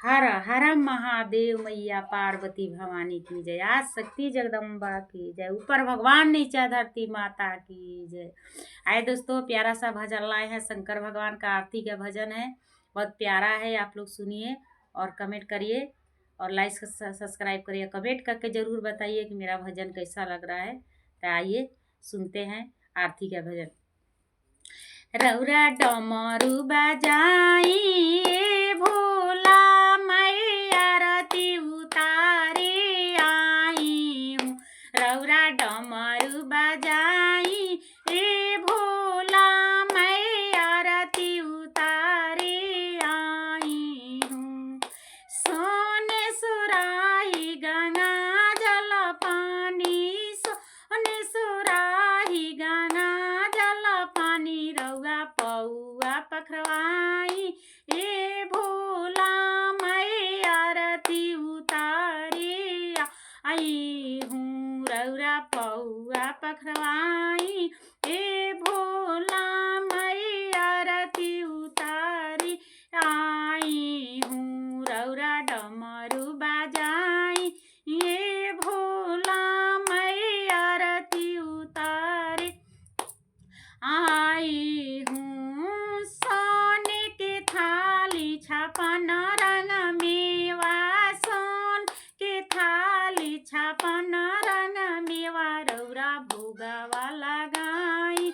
हर हर महादेव मैया पार्वती भवानी की जय। आज शक्ति जगदम्बा की जय। ऊपर भगवान नीचे धरती माता की जय। आए दोस्तों, प्यारा सा भजन लाए हैं। शंकर भगवान का आरती का भजन है, बहुत प्यारा है। आप लोग सुनिए और कमेंट करिए और लाइक सब्सक्राइब करिए। कमेंट करके ज़रूर बताइए कि मेरा भजन कैसा लग रहा है। तो आइए सुनते हैं आरती का भजन। रौरा डमरू बजाई भोला मैया आरती उतारे आई हूँ। रौरा डमरू बजाई भोला मैया आरती उतारे आई हूँ। सोने सुराही गंगा जल पानी, सोने सुराही गंगा जल पानी, रौआ पौआ पखरवाई भोला मैया आरती उतारे आई हूँ। रौरा पौआ पखरवाई भोला मैया आरती उतारी आई हूँ। रौरा डमरू बजाई भोला मैया आरती उतारे आई हूँ। सोने के थाली छपन रंग मेवा, सोन के थाली छपन रंग मेवा, रौरा भोगवा लगाई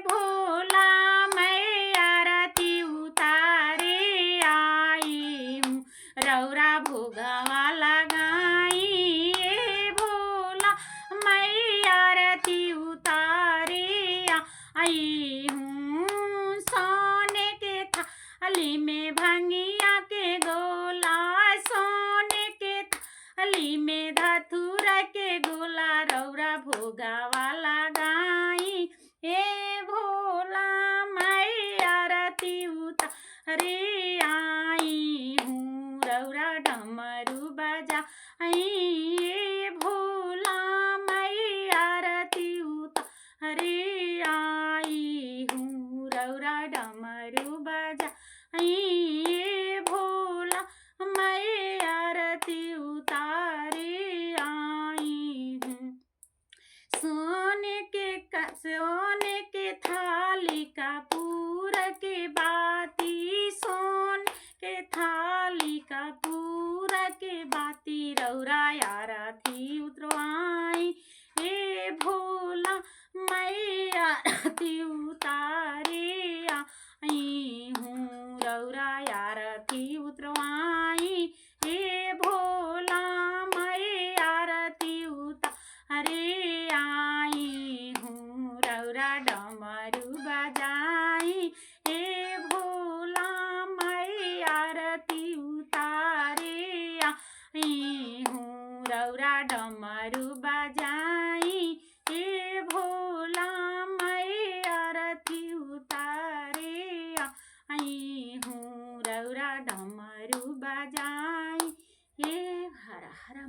भोला मैया आरती उतारे आई हूँ। रौरा भोगवा लगाई भोला मैया आरती उतारे आई हूँ। सोने के थाली में भंगिया के गोला, सोने के थाली में धतूरा के गोला, रौरा भोगवा लगाई भोला मैया आरती उतारे आई हूँ। रौरा डमरू बजाई भोला मैया आरती उतारे आई हूँ। रौरा डमरू बजाई भोला मैया आरती उतारे आई हूँ। सोने के थाली कपूर के बाती, सोन के थाली कपूर के बाती, रौरा आरती उतरवाई भोला मैया आरती उतारे आई हूँ। रौरा आरती उतरवाई भोला मैया आरती उतारे आई हूँ। रौरा डमरू बजाई भोला मैया आरती उतारे आई हूँ। रौरा डमरू बजाई भोला मैया आरती उतारे आई हूँ। रौरा डमरू बजाई हर हर